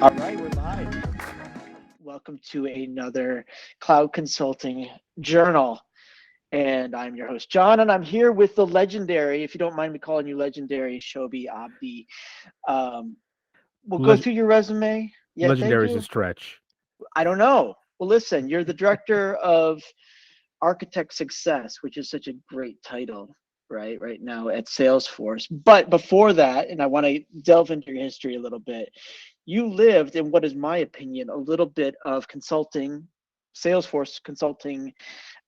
All right, we're live. Welcome to another Cloud Consulting Journal. And I'm your host, John, and I'm here with the legendary, if you don't mind me calling you legendary, Shoby Abdi. We'll go through your resume. Yeah, thank Legendary is a you. stretch. I don't know. Well, listen, you're the director of Architect Success, which is such a great title, right now at Salesforce. But before that, and I want to delve into your history a little bit, you lived in what is my opinion, a little bit of consulting, Salesforce consulting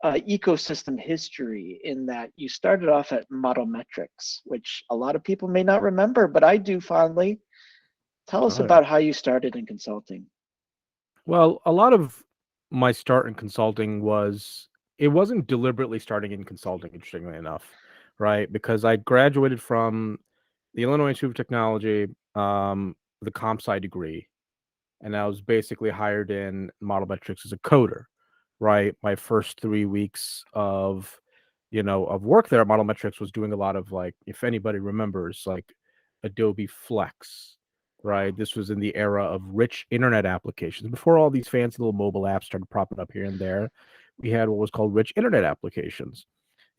ecosystem history, in that you started off at Model Metrics, which a lot of people may not remember, but I do fondly. Tell us Oh, yeah. about how you started in consulting. Well, a lot of my start in consulting it wasn't deliberately starting in consulting, interestingly enough, right? Because I graduated from the Illinois Institute of Technology, with a comp sci degree, and I was basically hired in Model Metrics as a coder, right? My first 3 weeks of work there at Model Metrics was doing a lot of, like, if anybody remembers, like Adobe Flex, right? This was in the era of rich internet applications. Before all these fancy little mobile apps started propping up here and there, we had what was called rich internet applications,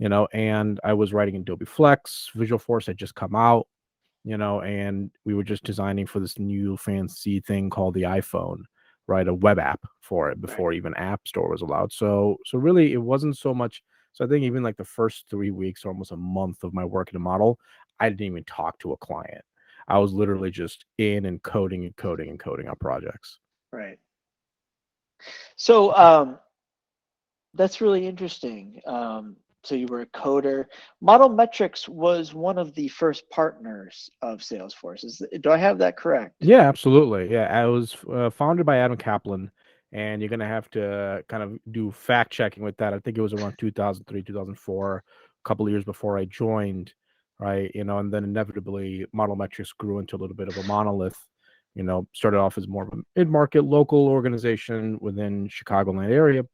and I was writing in Adobe Flex. Visual Force had just come out, and we were just designing for this new fancy thing called the iPhone, right? A web app for it Right. before even App Store was allowed. So really, it wasn't so much. So I think even like the first 3 weeks or almost a month of my work in a model, I didn't even talk to a client. I was literally just in and coding and coding and coding on projects. Right. So that's really interesting. So you were a coder. Model Metrics was one of the first partners of Salesforce. Do I have that correct? Yeah, absolutely. Yeah, I was founded by Adam Kaplan, and you're gonna have to kind of do fact checking with that. I think it was around 2003, 2004, a couple of years before I joined, right? And then inevitably, Model Metrics grew into a little bit of a monolith. Started off as more of a mid-market local organization within Chicagoland area,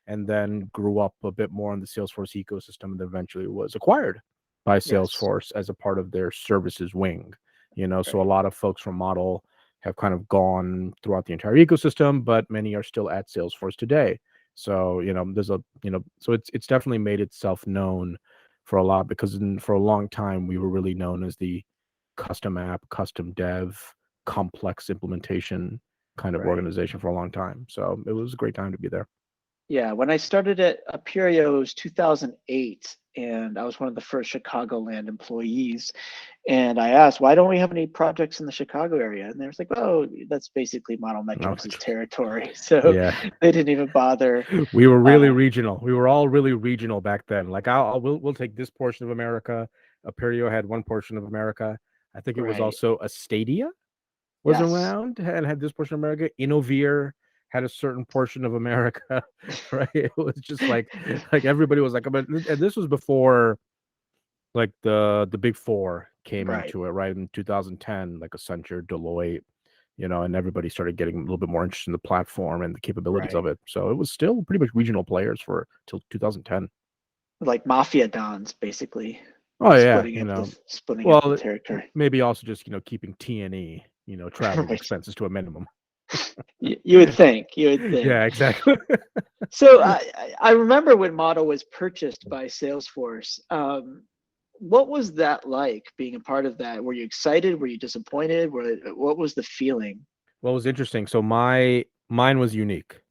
and then grew up a bit more in the Salesforce ecosystem, and eventually was acquired by Yes. Salesforce as a part of their services wing. So a Right. lot of folks from Model have kind of gone throughout the entire ecosystem, but many are still at Salesforce today. So, so it's definitely made itself known for a lot, because for a long time we were really known as the custom app, custom dev, complex implementation kind of Right. organization for a long time. So it was a great time to be there. Yeah. When I started at Aperio, it was 2008, and I was one of the first Chicagoland employees. And I asked, why don't we have any projects in the Chicago area? And they was like, oh, that's basically Model Oh, Metrics' territory. So yeah. they didn't even bother. We were really Uh, regional. We were all really regional back then. Like, we'll take this portion of America. Aperio had one portion of America. I think it was right. also Astadia was Yes. around and had this portion of America. Innovir had a certain portion of America, right? It was just like everybody was like, but and this was before like the big four came Right. into it, right? In 2010, like Accenture, Deloitte, and everybody started getting a little bit more interested in the platform and the capabilities Right. of it. So it was still pretty much regional players for till 2010. Like mafia dons, basically Oh yeah, splitting up the well, territory. maybe also just keeping T&E, traveling Right. expenses to a minimum. You would think. You would think. Yeah, exactly. So I remember when Model was purchased by Salesforce. What was that like, being a part of that? Were you excited? Were you disappointed? What was the feeling? What was interesting, so mine was unique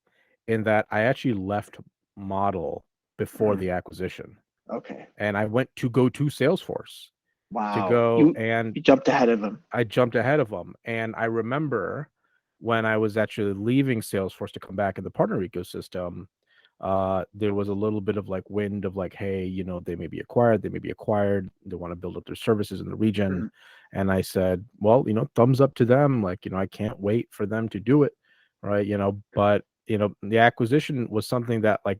in that I actually left Model before Mm, the acquisition, okay. and I went to go to Salesforce to Wow. go, and You jumped ahead of them. I jumped ahead of them. And I remember when I was actually leaving Salesforce to come back in the partner ecosystem, there was a little bit of like wind of like, hey, they may be acquired, they want to build up their services in the region. Mm, And I said, well, thumbs up to them. Like, I can't wait for them to do it. Right. But the acquisition was something that like,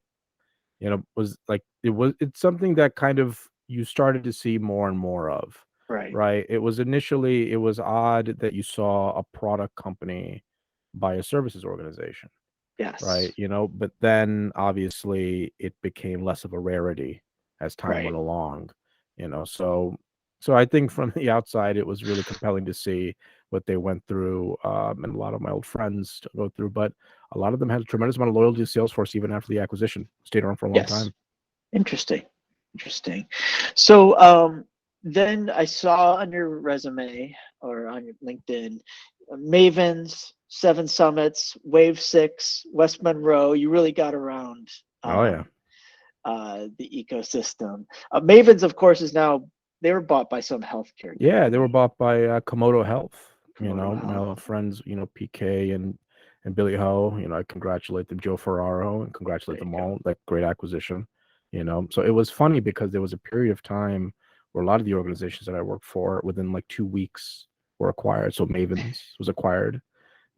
was like it's something that kind of you started to see more and more of, right. right? It was odd that you saw a product company buy a services organization, Yes. right? But then obviously it became less of a rarity as time Right. went along, so So I think from the outside, it was really compelling to see what they went through, and a lot of my old friends to go through. But a lot of them had a tremendous amount of loyalty to Salesforce even after the acquisition. Stayed around for a long Yes. time. Interesting. Interesting. So then I saw on your resume or on your LinkedIn, Mavens, Seven Summits, Wave 6, West Monroe. You really got around Oh yeah, the ecosystem. Mavens, of course, is now, they were bought by some healthcare yeah. They were company, bought by Komodo Health. You Komodo know, my Health. old friends, PK and Billy Ho. I congratulate them, Joe Ferraro, and congratulate There you them go. all. Like great acquisition. So it was funny because there was a period of time where a lot of the organizations that I worked for within like 2 weeks were acquired. So Mavens was acquired.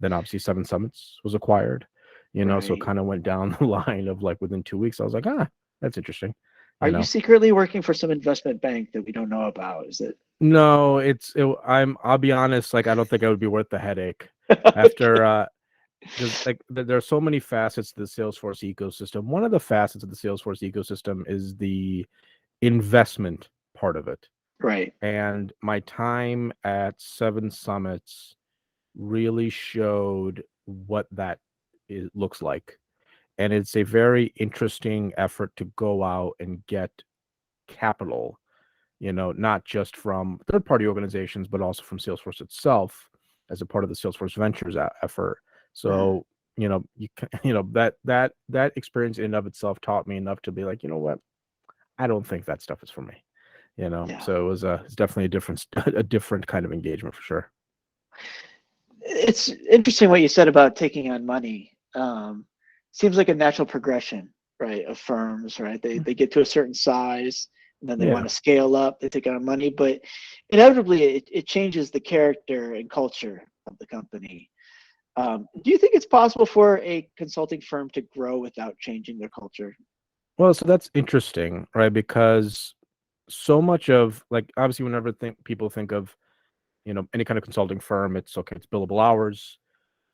Then obviously Seven Summits was acquired. So it Right. kind of went down the line of like within 2 weeks. I was like, that's interesting. Are You you know, secretly working for some investment bank that we don't know about? Is it? no, I'll be honest, like I don't think I would be worth the headache Okay. after because like there are so many facets to the Salesforce ecosystem. One of the facets of the Salesforce ecosystem is the investment part of it. Right. And my time at Seven Summits really showed what that looks like. And it's a very interesting effort to go out and get capital, not just from third party organizations, but also from Salesforce itself as a part of the Salesforce Ventures effort. Mm, So, you can, that experience in and of itself taught me enough to be like, you know what, I don't think that stuff is for me. yeah. So it's definitely a different a different kind of engagement for sure. It's interesting what you said about taking on money. Seems like a natural progression, right, of firms, right? They get to a certain size and then they Yeah. want to scale up, they take on money, but inevitably it changes the character and culture of the company. Do you think it's possible for a consulting firm to grow without changing their culture? Well, so that's interesting, right? Because so much of like obviously whenever people think of any kind of consulting firm, it's okay, it's billable hours.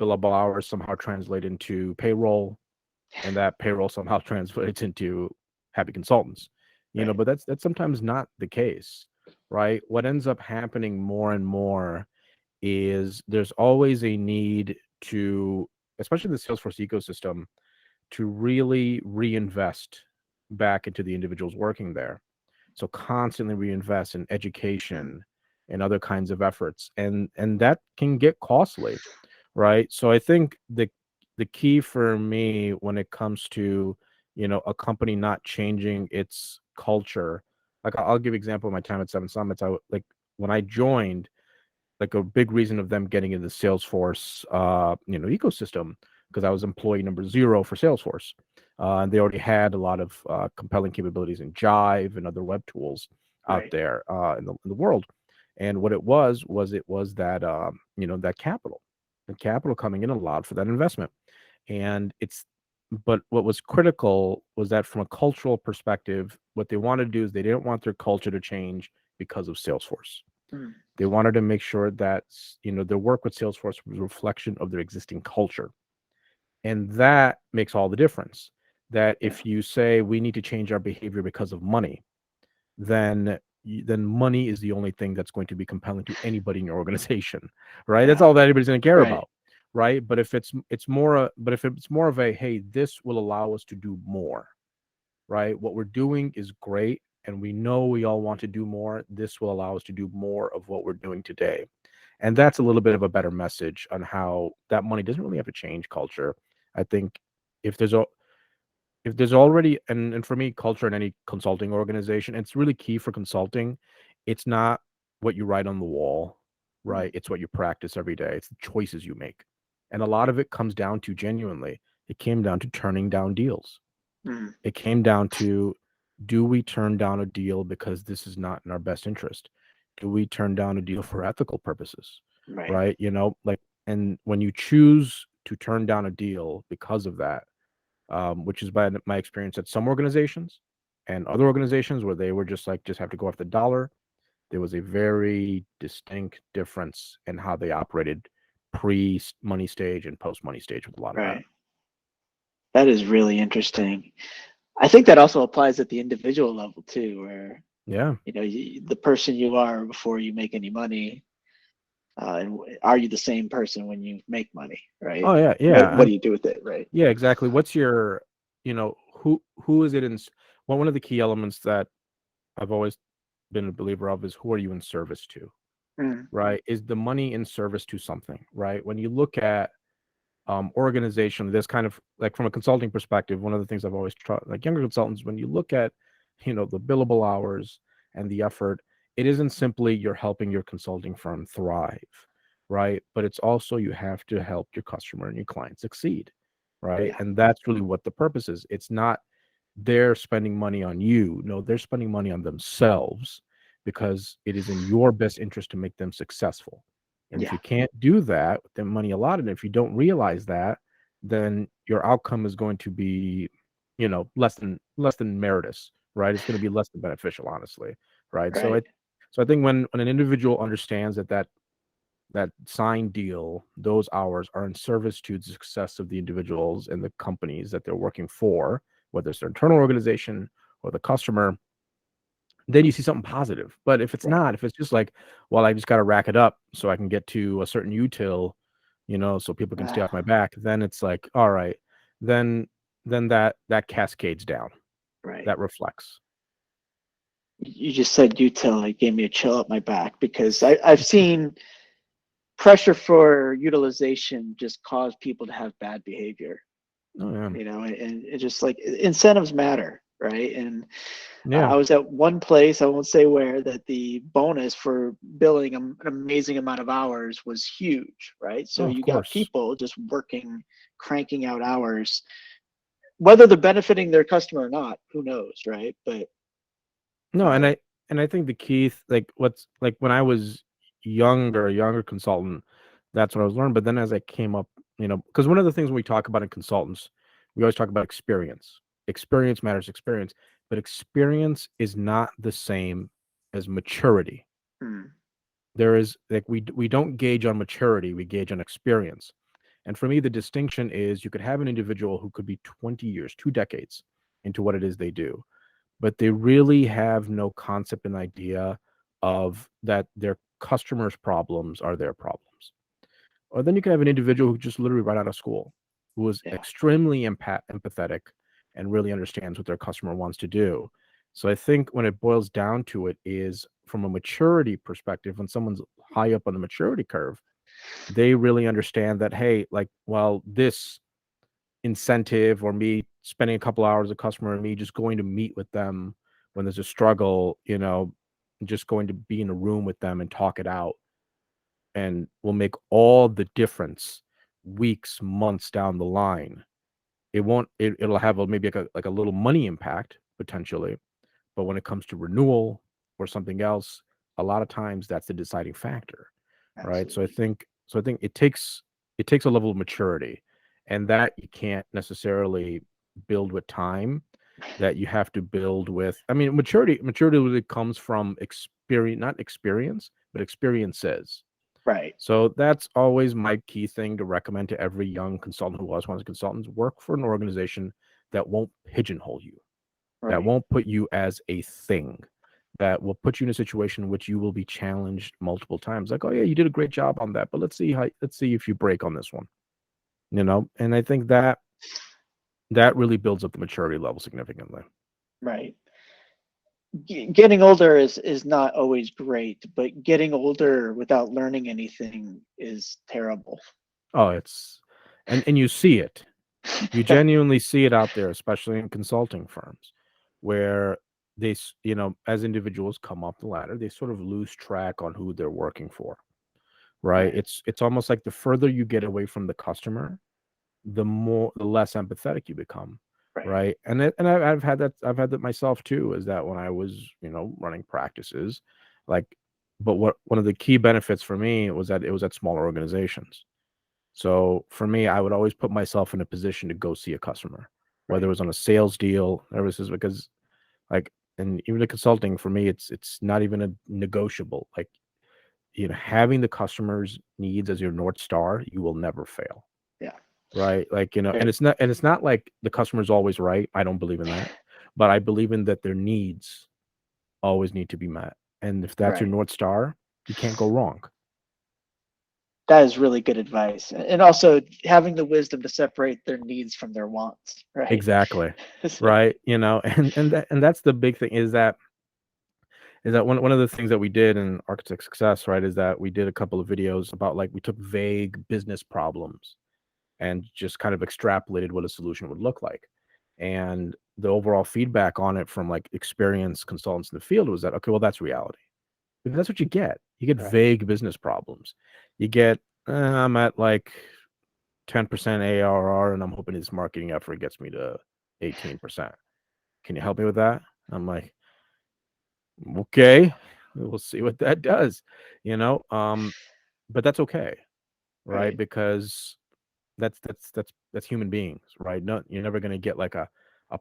Billable hours somehow translate into payroll, and that payroll somehow translates into happy consultants. Right. But that's sometimes not the case, right? What ends up happening more and more is there's always a need to, especially the Salesforce ecosystem, to really reinvest back into the individuals working there. So constantly reinvest in Mm, education and other kinds of efforts, and that can get costly, right? So I think the key for me when it comes to a company not changing its culture, like I'll give you an example of my time at Seven Summits. Like when I joined, like a big reason of them getting into the Salesforce ecosystem, because I was employee number 0 for Salesforce. And they already had a lot of compelling capabilities in Jive and other web tools out right. there in the world. And what it was that that capital, the capital coming in allowed for that investment. And but what was critical was that from a cultural perspective, what they wanted to do is they didn't want their culture to change because of Salesforce. Mm, They wanted to make sure that their work with Salesforce was a reflection of their existing culture, and that makes all the difference. That yeah. if you say we need to change our behavior because of money, then money is the only thing that's going to be compelling to anybody in your organization, right? That's Yeah. all that anybody's going to care Right. about, right? But if it's more of a, hey, this will allow us to do more, right? What we're doing is great, and we know we all want to do more. This will allow us to do more of what we're doing today. And that's a little bit of a better message on how that money doesn't really have to change culture. I think if there's a if there's already and for me, culture in any consulting organization, it's really key for consulting. It's not what you write on the wall, Mm, right? It's what you practice every day. It's the choices you make. And a lot of it comes down to genuinely, it came down to turning down deals. mm, It came down to, do we turn down a deal because this is not in our best interest? Do we turn down a deal for ethical purposes? right. Right? Like, and when you choose to turn down a deal because of that, which is by my experience at some organizations and other organizations where they were just like, just have to go off the dollar, there was a very distinct difference in how they operated pre money stage and post money stage with a lot of that. Right. That is really interesting. I think that also applies at the individual level too, where Yeah. The person you are before you make any money, and are you the same person when you make money, right? Oh yeah, What yeah. what do you do with it, right? Yeah, exactly. What's your, who is it in? Well, one of the key elements that I've always been a believer of is who are you in service to, Mm, right? Is the money in service to something, right? When you look at organization, there's kind of like from a consulting perspective, one of the things I've always tried, like younger consultants, when you look at, the billable hours and the effort, it isn't simply you're helping your consulting firm thrive, right? But it's also you have to help your customer and your client succeed, right? yeah, And that's really what the purpose is. It's not they're spending money on you. No, they're spending money on themselves because it is in your best interest to make them successful. And if yeah, you can't do that with the money allotted, if you don't realize that, then your outcome is going to be, less than meritorious, right? It's going to be less than beneficial, honestly, right? So right, I think when an individual understands that signed deal, those hours are in service to the success of the individuals and the companies that they're working for, whether it's their internal organization or the customer, then you see something positive. But if it's right. not, if it's just like, well, I just got to rack it up so I can get to a certain util, so people can stay Uh, off my back, then it's like, all right, then that cascades down, right. that reflects. You just said util. It gave me a chill up my back because I've seen pressure for utilization just cause people to have bad behavior, Oh yeah, and it just like incentives matter, right? And yeah, I was at one place, I won't say where, that the bonus for billing an amazing amount of hours was huge, right? So oh of you got course. people just working, cranking out hours, whether they're benefiting their customer or not, who knows, right? But No, and uh, I think the key, like what's like when I was younger, a younger consultant, that's what I was learning. But then as I came up, because one of the things when we talk about in consultants, we always talk about experience. Experience matters, experience, but experience is not the same as maturity. hmm, There is like we don't gauge on maturity, we gauge on experience. And for me, the distinction is you could have an individual who could be 20 years, 2 decades into what it is they do, but they really have no concept and idea of that their customers' problems are their problems. Or then you can have an individual who just literally right out of school, who is yeah, extremely empathetic and really understands what their customer wants to do. So I think when it boils down to it is from a maturity perspective, when someone's high up on the maturity curve, they really understand that, hey, like, well, this incentive or me spending a couple hours with a customer and me just going to meet with them when there's a struggle, just going to be in a room with them and talk it out and will make all the difference weeks, months down the line. It'll have maybe like a little money impact potentially, but when it comes to renewal or something else, a lot of times that's the deciding factor, right? So I absolutely, think it takes a level of maturity, and that you can't necessarily build with time. That you have to build with. I mean, maturity really comes from experience, not experience, but experiences. right, So that's always my key thing to recommend to every young consultant who was one of the consultants. Work for an organization that won't pigeonhole you, that right. won't put you as a thing, that will put you in a situation in which you will be challenged multiple times. Like, oh yeah, you did a great job on that, but let's see if you break on this one. And I think that really builds up the maturity level significantly. Right. Getting older is not always great, but getting older without learning anything is terrible. Oh, it's and you see it. You genuinely see it out there, especially in consulting firms, where as individuals come up the ladder, they sort of lose track on who they're working for, right? Right, It's almost like the further you get away from the customer, the less empathetic you become, right, right? And I've had that myself too. Is that when I was running practices, like, but what one of the key benefits for me was that it was at smaller organizations. So for me, I would always put myself in a position to go see a customer, whether it right. was on a sales deal. This is because like, and even the consulting for me, it's not even a negotiable. Like, having the customer's needs as your North Star, you will never fail. Yeah. Right. Like, and Very, it's not like the customer's always right. I don't believe in that, but I believe in that their needs always need to be met. And if that's your Right. North Star, you can't go wrong. That is really good advice. And also having the wisdom to separate their needs from their wants, right? Exactly. So, Right. And that's the big thing is that one of the things that we did in Architect Success, right, is that we did a couple of videos about like we took vague business problems and just kind of extrapolated what a solution would look like. And the overall feedback on it from like experienced consultants in the field was that, okay, well, that's reality. Because that's what you get. You get right. vague business problems. You get, I'm at like 10% ARR and I'm hoping this marketing effort gets me to 18%. Can you help me with that? I'm like, okay, we'll see what that does, you know? But that's okay, right? Right. Because that's human beings, right? No, you're never going to get like a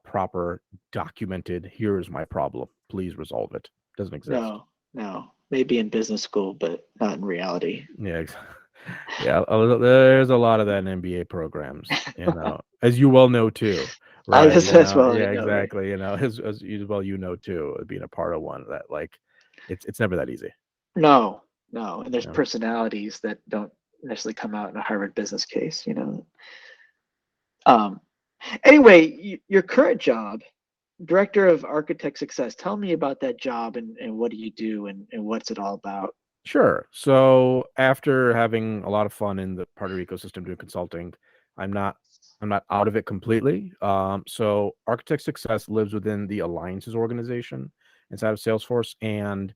proper documented, here's my problem, please resolve it. Doesn't exist. No, no. Maybe in business school, but not in reality. Yeah, yeah. There's a lot of that in MBA programs, as you well know too, I right? guess as well, I Yeah, know, right? exactly. As you well too, being a part of one that like, it's never that easy. No, no. And there's Yeah. personalities that don't necessarily come out in a Harvard business case, you know. Um, anyway, your current job, Director of Architect Success, tell me about that job and what do you do and what's it all about? Sure. So after having a lot of fun in the partner ecosystem doing consulting, I'm not I'm not out of it completely. So Architect Success lives within the Alliances organization inside of Salesforce. And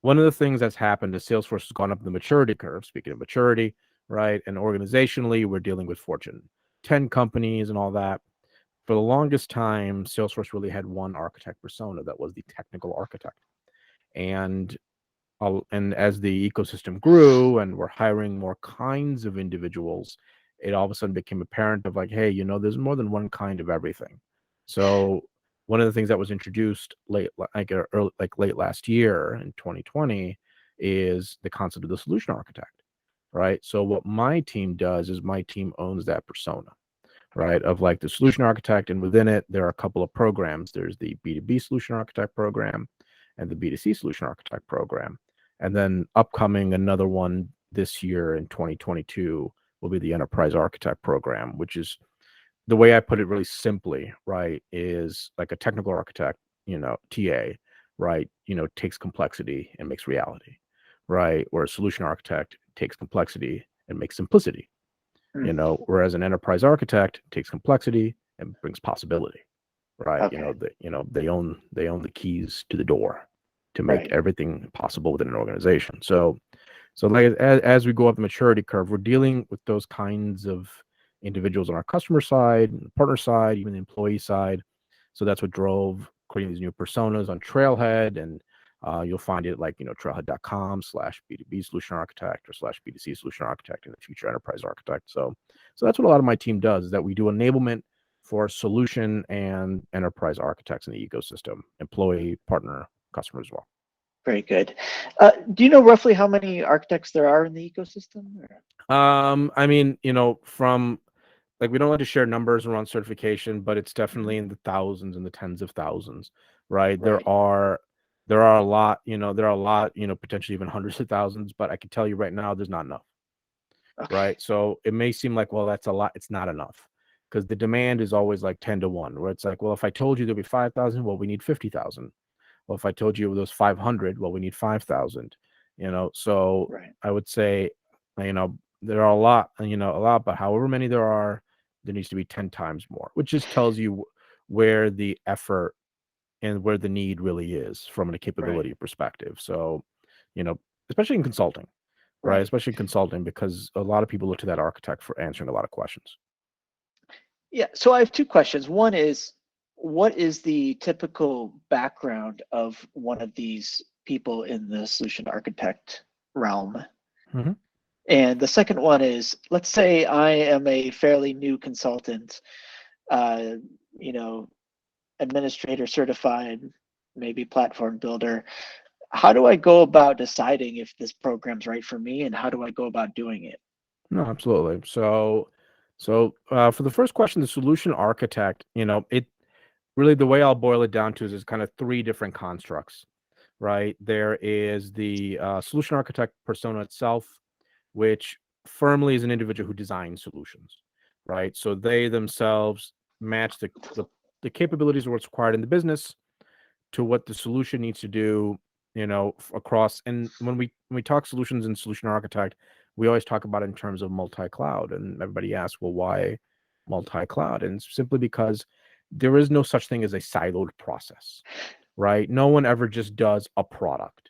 one of the things that's happened is Salesforce has gone up the maturity curve. Speaking of maturity, right? And organizationally, we're dealing with Fortune 10 companies and all that. For the longest time, Salesforce really had one architect persona that was the technical architect. And and as the ecosystem grew and we're hiring more kinds of individuals, it all of a sudden became apparent of like, hey, there's more than one kind of everything. So one of the things that was introduced late last year in 2020 is the concept of the solution architect, right? So what my team does is my team owns that persona, right? Of like the solution architect, and within it, there are a couple of programs. There's the B2B solution architect program and the B2C solution architect program. And then upcoming another one this year in 2022 will be the enterprise architect program, which is the way I put it really simply, right? Is like a technical architect, TA, right? Takes complexity and makes reality, right? Or a solution architect takes complexity and makes simplicity, Hmm, whereas an enterprise architect takes complexity and brings possibility, right? okay, They own the keys to the door to make right. everything possible within an organization. So like as we go up the maturity curve, we're dealing with those kinds of individuals on our customer side, the partner side, even the employee side. So that's what drove creating these new personas on Trailhead, and you'll find it like trailhead.com/B2B solution architect or /B2C solution architect in the future enterprise architect. So that's what a lot of my team does, is that we do enablement for solution and enterprise architects in the ecosystem, employee, partner, customer as well. Very good. Do you know roughly how many architects there are in the ecosystem? I mean, from like we don't like to share numbers around certification, but it's Mhm. definitely in the thousands and the tens of thousands, right? Right. There are a lot, potentially even hundreds of thousands, but I can tell you right now, there's not enough, Okay. right? So it may seem like, well, that's a lot. It's not enough because the demand is always like 10 to 1, where it's like, well, if I told you there'll be 5,000, well, we need 50,000. Well, if I told you those 500, well, we need 5,000, So Right. I would say, there are a lot, but however many there are, there needs to be 10 times more, which just tells you where the effort and where the need really is from a Right. capability perspective. So, you know, especially in consulting, right? Right. Especially in consulting, because a lot of people look to that architect for answering a lot of questions. Yeah. So I have two questions. One is, what is the typical background of one of these people in the solution architect realm? Mhm. And the second one is, let's say I am a fairly new consultant, uh, you know, administrator certified, maybe platform builder. How do I go about deciding if this program's right for me, and how do I go about doing it? No, absolutely. So for the first question, the solution architect, it really, the way I'll boil it down to is kind of three different constructs. right? There is the solution architect persona itself, which firmly is an individual who designs solutions, right? So they themselves match the capabilities of what's required in the business to what the solution needs to do, across. And when we talk solutions and solution architect, we always talk about it in terms of multi-cloud. And everybody asks, well, why multi-cloud? And it's simply because there is no such thing as a siloed process, right? No one ever just does a product.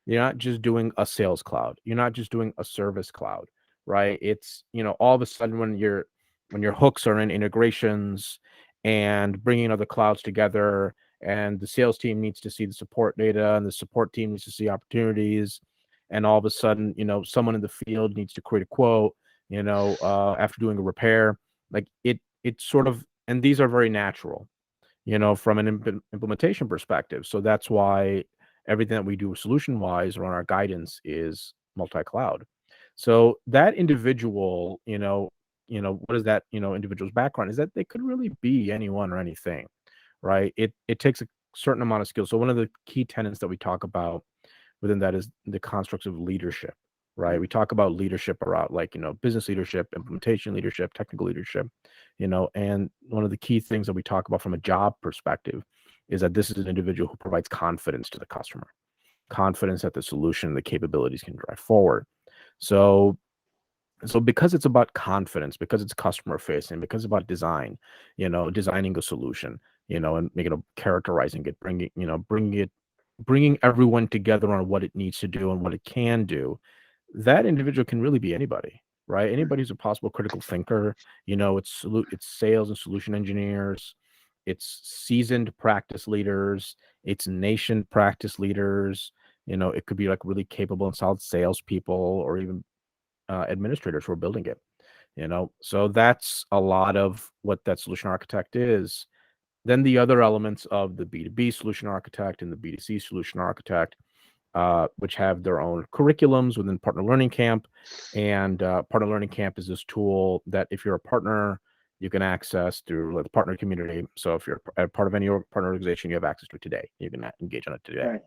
You're not just doing a sales cloud. You're not just doing a service cloud, right? It's, all of a sudden when your hooks are in integrations and bringing other clouds together, and the sales team needs to see the support data, and the support team needs to see opportunities, and all of a sudden, someone in the field needs to create a quote, after doing a repair, like it's sort of, and these are very natural, from an implementation perspective. So that's why everything that we do solution wise around our guidance is multi-cloud. So that individual, what is that, individual's background is that they could really be anyone or anything, right? It takes a certain amount of skill. So one of the key tenets that we talk about within that is the constructs of leadership, right? We talk about leadership around, like, business leadership, implementation leadership, technical leadership, and one of the key things that we talk about from a job perspective is that this is an individual who provides confidence to the customer, confidence that the solution and the capabilities can drive forward. So because it's about confidence, because it's customer facing, because it's about design, designing a solution, and making it, characterizing it, bringing everyone together on what it needs to do and what it can do, that individual can really be anybody, right? Anybody who's a possible critical thinker. It's sales and solution engineers, it's seasoned practice leaders, it's nation practice leaders. It could be like really capable and solid salespeople, or even administrators who are building it. So that's a lot of what that solution architect is. Then the other elements of the B2B solution architect and the B2C solution architect, which have their own curriculums within Partner Learning Camp. And Partner Learning Camp is this tool that if you're a partner, you can access through, like, the partner community. So if you're a part of any partner organization, you have access to it today. You can engage on it today. Right.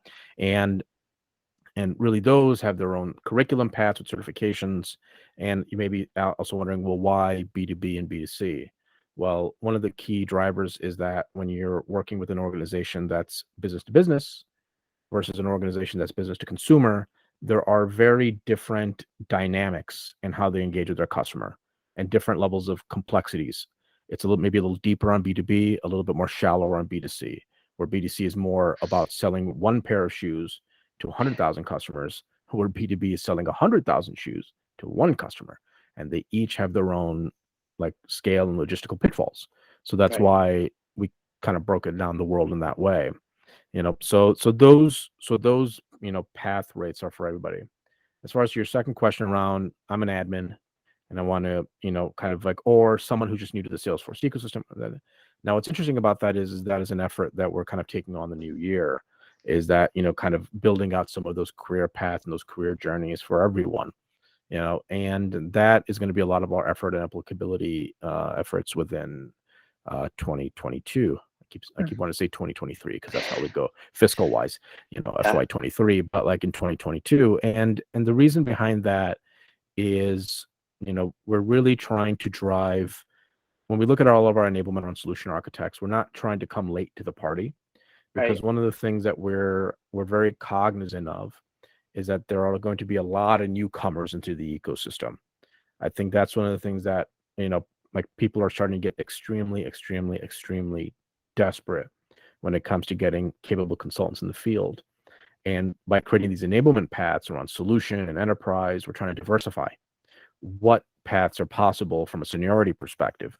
And really, those have their own curriculum paths with certifications. And you may be also wondering, well, why B2B and B2C? Well, one of the key drivers is that when you're working with an organization that's business to business versus an organization that's business to consumer, there are very different dynamics in how they engage with their customer and different levels of complexities. It's maybe a little deeper on B2B, a little bit more shallower on B2C, where B2C is more about selling one pair of shoes to 100,000 customers, where B2B is selling 100,000 shoes to one customer. And they each have their own, like, scale and logistical pitfalls. So that's Right. why we kind of broke it down the world in that way. So those path rates are for everybody. As far as your second question around, I'm an admin and I want to, kind of like, or someone who's just new to the Salesforce ecosystem. Now, what's interesting about that is that is an effort that we're kind of taking on the new year, is that, kind of building out some of those career paths and those career journeys for everyone, and that is going to be a lot of our effort and applicability efforts within 2022. I keep wanting to say 2023 because that's how we go fiscal wise, FY23, but like in 2022. And the reason behind that is, we're really trying to drive, when we look at all of our enablement on solution architects, we're not trying to come late to the party, because Right. one of the things that we're very cognizant of is that there are going to be a lot of newcomers into the ecosystem. I think that's one of the things that, like, people are starting to get extremely, extremely, extremely desperate when it comes to getting capable consultants in the field. And by creating these enablement paths around solution and enterprise, we're trying to diversify what paths are possible from a seniority perspective.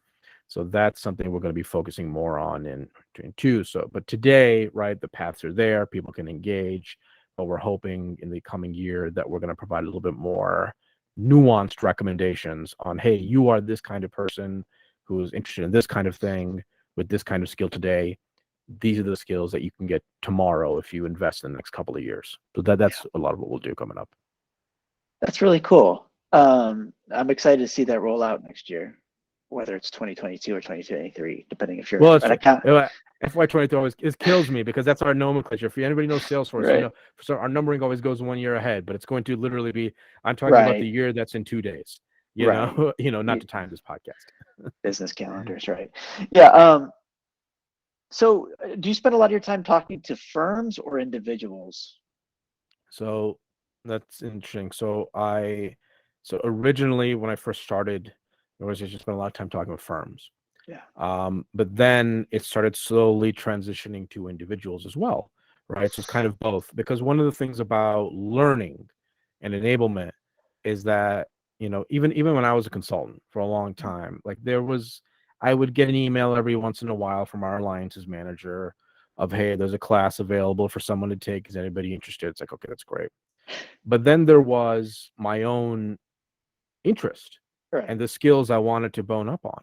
So that's something we're going to be focusing more on in 2022. But today, right, the paths are there, people can engage, but we're hoping in the coming year that we're going to provide a little bit more nuanced recommendations on, hey, you are this kind of person who is interested in this kind of thing with this kind of skill today. These are the skills that you can get tomorrow if you invest in the next couple of years. So that's a lot of what we'll do coming up. That's really cool. I'm excited to see that roll out next year, whether it's 2022 or 2023, depending if you're Well, an account. FY23 always it kills me because that's our nomenclature. If anybody knows Salesforce, Right. so our numbering always goes 1 year ahead, but it's going to literally be I'm talking about the Right. year that's in 2 days. Right. Not to time this podcast. Business calendars, right? Yeah. So do you spend a lot of your time talking to firms or individuals? So that's interesting. So originally when I first started, the organization spent a lot of time talking with firms. Yeah. But then it started slowly transitioning to individuals as well, right? So it's kind of both because one of the things about learning and enablement is that, even when I was a consultant for a long time, like I would get an email every once in a while from our alliances manager of, hey, there's a class available for someone to take. Is anybody interested? It's like, okay, that's great. But then there was my own interest Right. and the skills I wanted to bone up on.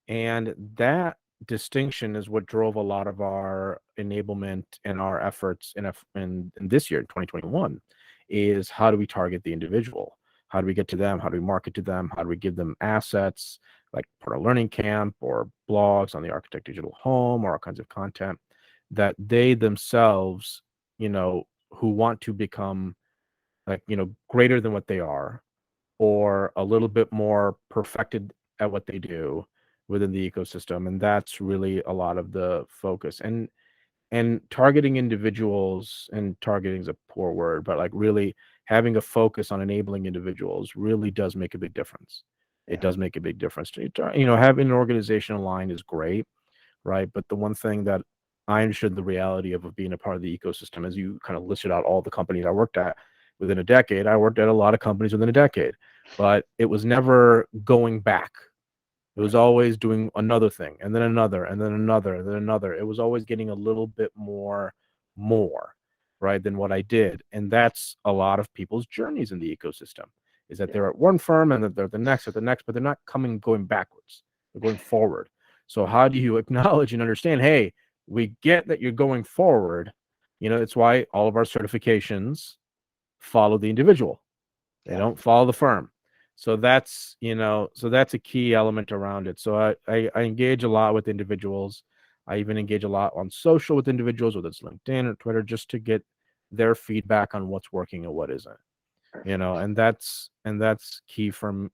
And that distinction is what drove a lot of our enablement and our efforts in this year, 2021, is how do we target the individual? How do we get to them? How do we market to them? How do we give them assets like part of learning camp or blogs on the Architect Digital Home or all kinds of content that they themselves, who want to become like, greater than what they are or a little bit more perfected at what they do within the ecosystem, and that's really a lot of the focus. And targeting individuals, and targeting is a poor word, but like really having a focus on enabling individuals really does make a big difference. It Yeah. does make a big difference. Having an organization aligned is great, right? But the one thing that I understood the reality of being a part of the ecosystem, as you kind of listed out all the companies I worked at within a decade, I worked at a lot of companies within a decade, but it was never going back. It was Right. always doing another thing and then another and then another and then another. It was always getting a little bit more, right, than what I did. And that's a lot of people's journeys in the ecosystem is that Yeah. they're at one firm and then they're at the next, but they're not going backwards. They're going forward. So how do you acknowledge and understand, hey, we get that you're going forward. It's why all of our certifications follow the individual. They Yeah. don't follow the firm. So that's a key element around it. So I engage a lot with individuals. I even engage a lot on social with individuals, whether it's LinkedIn or Twitter, just to get their feedback on what's working and what isn't. Perfect. And that's key from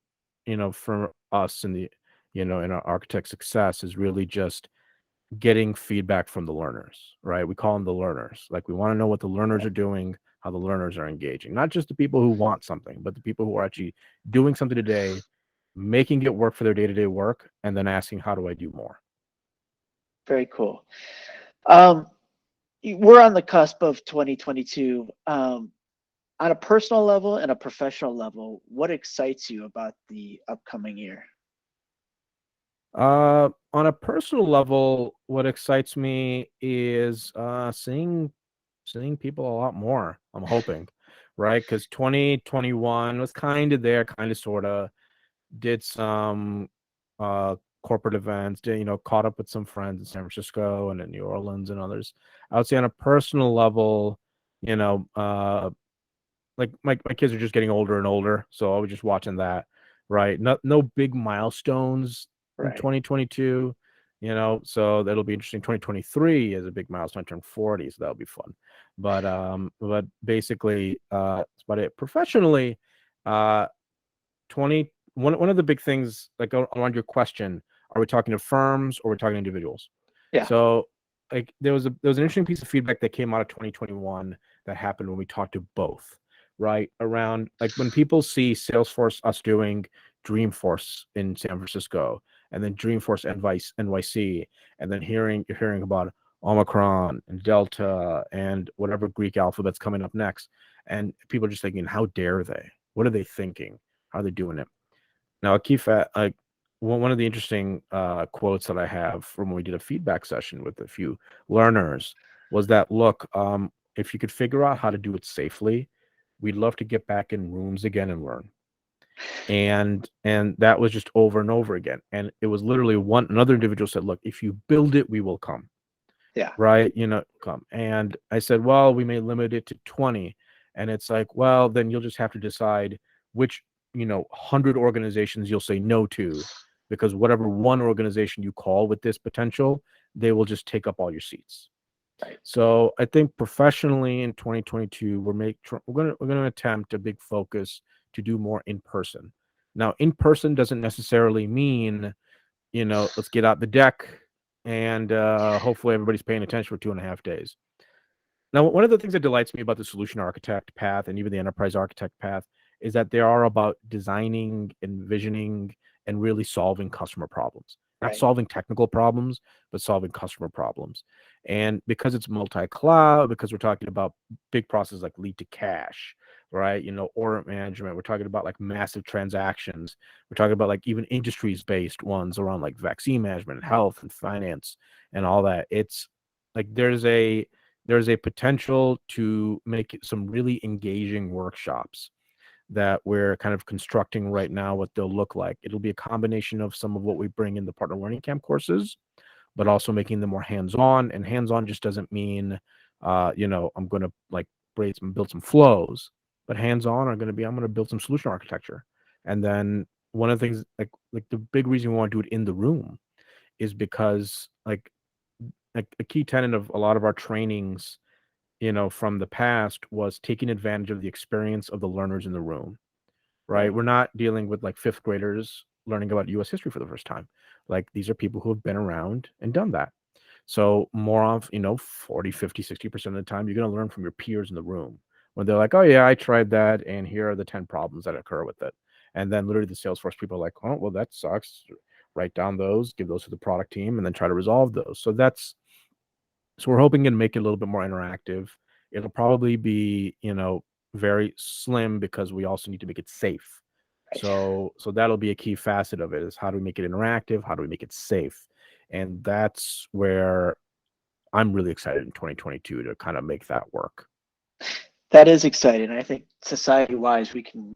us in in our architect success is really just getting feedback from the learners, right? We call them the learners. Like we want to know what the learners Yeah. are doing, how the learners are engaging, not just the people who want something, but the people who are actually doing something today, making it work for their day-to-day work, and then asking, how do I do more? Very cool. Um, we're on the cusp of 2022. On a personal level and a professional level, what excites you about the upcoming year? On a personal level, what excites me is seeing people a lot more. I'm hoping, right? Because 2021 was kind of there, kind of sort of did some uh corporate events, caught up with some friends in San Francisco and in New Orleans and others. I would say on a personal level, you know, like my kids are just getting older and older, so I was just watching that, right? No big milestones in Right. 2022, so that'll be interesting. 2023 is a big milestone. I turned 40, so that'll be fun. But basically, that's about it. Professionally, 20 one of the big things, like around your question, are we talking to firms or we're talking to individuals? Yeah. So like there was an interesting piece of feedback that came out of 2021 that happened when we talked to both, right? Around like when people see Salesforce, us doing Dreamforce in San Francisco, and then Dreamforce NYC, and then you're hearing about Omicron and Delta and whatever Greek alphabet's coming up next, and people are just thinking, how dare they? What are they thinking? How are they doing it? Now, a key fact, like one of the interesting quotes that I have from when we did a feedback session with a few learners was that, look, if you could figure out how to do it safely, we'd love to get back in rooms again and learn. And that was just over and over again. And it was literally another individual said, look, if you build it, we will come. Yeah. Right, come. And I said, well, we may limit it to 20. And it's like, well, then you'll just have to decide which 100 organizations you'll say no to, because whatever one organization you call with this potential, they will just take up all your seats. Right. So I think professionally in 2022, we're gonna attempt a big focus to do more in person. Now, in person doesn't necessarily mean, let's get out the deck and hopefully everybody's paying attention for 2.5 days. Now, one of the things that delights me about the solution architect path and even the enterprise architect path is that they are about designing, envisioning, and really solving customer problems. Not Right. solving technical problems, but solving customer problems. And because it's multi-cloud, because we're talking about big processes like lead to cash, right? Order management. We're talking about like massive transactions. We're talking about like even industries-based ones around like vaccine management, health, and finance, and all that. It's like there's a potential to make some really engaging workshops that we're kind of constructing right now what they'll look like. It'll be a combination of some of what we bring in the partner learning camp courses, but also making them more hands-on. And hands-on just doesn't mean I'm going to like build some flows, but hands-on are going to be I'm going to build some solution architecture. And then one of the things like the big reason we want to do it in the room is because like a key tenet of a lot of our trainings from the past was taking advantage of the experience of the learners in the room, right? Right. We're not dealing with like fifth graders learning about US history for the first time. Like these are people who have been around and done that. So more of, 40, 50, 60% of the time, you're going to learn from your peers in the room when they're like, oh yeah, I tried that. And here are the 10 problems that occur with it. And then literally the Salesforce people are like, oh, well, that sucks. Write down those, give those to the product team, and then try to resolve those. So we're hoping to make it a little bit more interactive. It'll probably be, very slim because we also need to make it safe. Right. So that'll be a key facet of it is how do we make it interactive? How do we make it safe? And that's where I'm really excited in 2022 to kind of make that work. That is exciting. I think society-wise, we can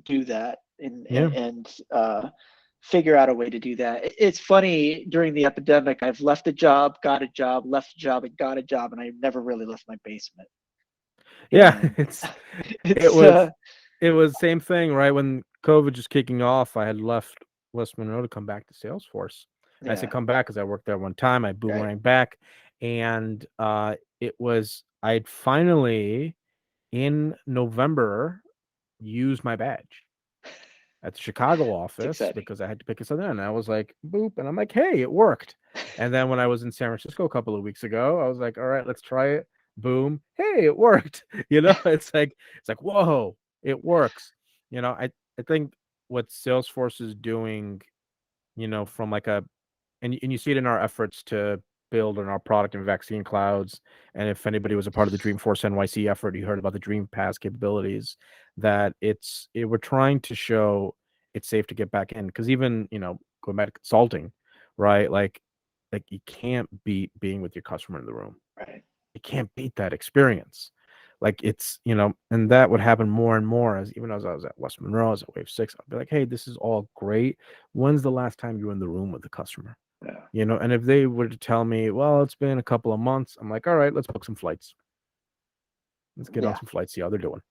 do that and Yeah. figure out a way to do that. It's funny, during the epidemic, I've left a job, got a job, left a job, and got a job, and I never really left my basement. Yeah. And It it's was it was same thing, right? When COVID just kicking off, I had left West Monroe to come back to Salesforce. And I said yeah, come back because I worked there one time. I right. boomerang back, and I'd finally in November used my badge at the Chicago It's office exciting. because I had to pick something. And I was like, boop, and I'm like, hey, it worked. And then when I was in San Francisco a couple of weeks ago, I was like, all right, let's try it. Boom, hey, it worked. It's like, whoa, it works. I think what Salesforce is doing, from like and you see it in our efforts to build on our product and vaccine clouds. And if anybody was a part of the Dreamforce NYC effort, you heard about the Dream Pass capabilities. That we're trying to show it's safe to get back in because even going back to consulting, right? Like you can't beat being with your customer in the room. Right. You can't beat that experience. Like it's and that would happen more and more as I was at West Monroe, as at Wave 6. I'd be like, hey, this is all great. When's the last time you were in the room with the customer? Yeah. And if they were to tell me, well, it's been a couple of months, I'm like, all right, let's book some flights. Let's get on Yeah. some flights, see how they're doing.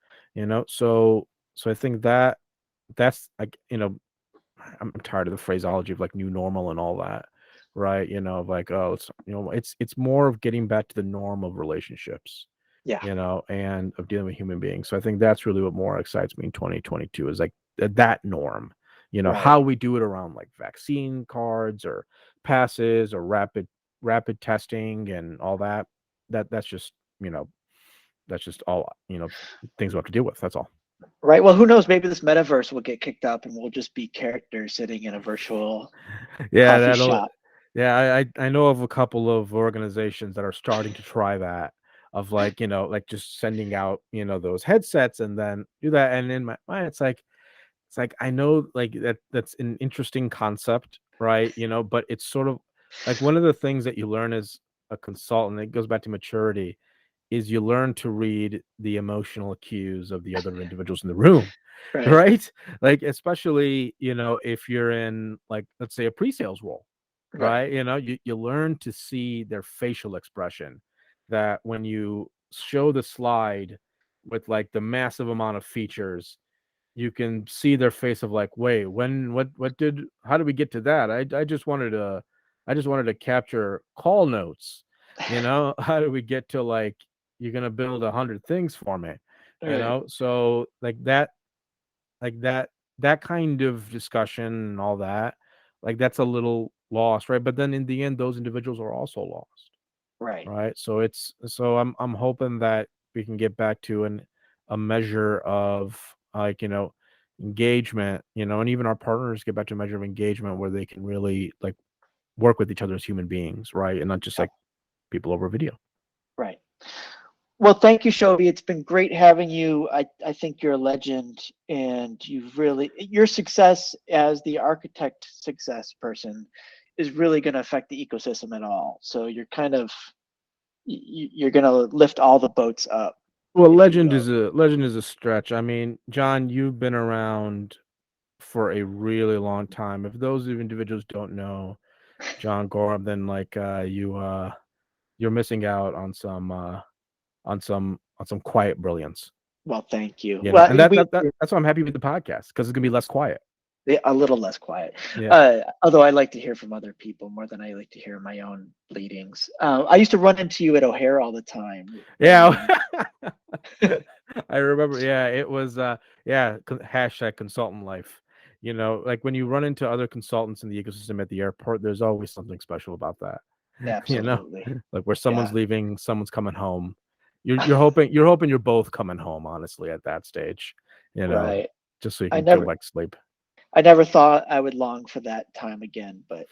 So I think that's like, I'm tired of the phraseology of like new normal and all that, right? Of like, oh, it's more of getting back to the norm of relationships, Yeah. and of dealing with human beings. So I think that's really what more excites me in 2022 is like that norm, Right. how we do it around like vaccine cards or passes or rapid testing and all that. That's just, that's just all, things we have to deal with. That's all. Right. Well, who knows? Maybe this metaverse will get kicked up and we'll just be characters sitting in a virtual Yeah, coffee that'll. shop. Yeah, I know of a couple of organizations that are starting to try that of like, like just sending out, those headsets and then do that. And in my mind, it's like I know like that's an interesting concept, right? But it's sort of like one of the things that you learn as a consultant, it goes back to maturity, is you learn to read the emotional cues of the other individuals in the room, Right. right? Like especially, if you're in like let's say a pre-sales role, Right. right? You learn to see their facial expression that when you show the slide with like the massive amount of features, you can see their face of like, wait, when, what did, how did we get to that? I just wanted I just wanted to capture call notes. How do we get to like you're gonna build 100 things for me? Right. So like that kind of discussion and all that, like that's a little lost, right? But then in the end, those individuals are also lost, Right. right? So I'm hoping that we can get back to a measure of like engagement, and even our partners get back to a measure of engagement where they can really like work with each other as human beings, right? And not just Yep. like people over video. Right. Well, thank you, Shobi. It's been great having you. I think you're a legend, and your success as the architect success person is really going to affect the ecosystem at all. So you're kind of you're going to lift all the boats up, Well, if you will. legend is a stretch. I mean, John, you've been around for a really long time. If those individuals don't know John Gorham, then like you're missing out on some quiet brilliance. Well, thank you. Well, And that's why I'm happy with the podcast, because it's gonna be less quiet. a little less quiet. Yeah. Although I like to hear from other people more than I like to hear my own bleedings. I used to run into you at O'Hare all the time. Yeah. I remember. Yeah, it was hashtag consultant life. Like when you run into other consultants in the ecosystem at the airport, there's always something special about that. Absolutely. Like where someone's Yeah. leaving, someone's coming home. You're hoping you're both coming home, honestly, at that stage. Right. Just so you I can go never back to sleep. I never thought I would long for that time again, but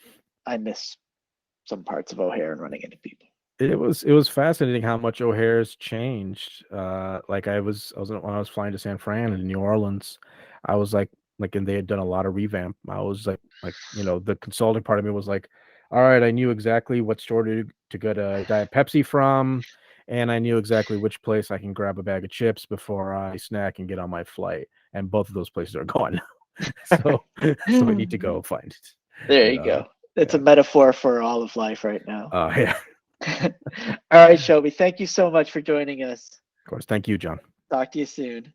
I miss some parts of O'Hare and running into people. It was fascinating how much O'Hare's changed. Like when I was flying to San Fran and New Orleans, I was like, and they had done a lot of revamp. I was like the consulting part of me was like, all right, I knew exactly what store to get a Diet Pepsi from, and I knew exactly which place I can grab a bag of chips before I snack and get on my flight. And both of those places are gone. So so I need to go find it. There you go. It's a Yeah. metaphor for all of life right now. Yeah. All right, Shobi. Thank you so much for joining us. Of course. Thank you, John. Talk to you soon.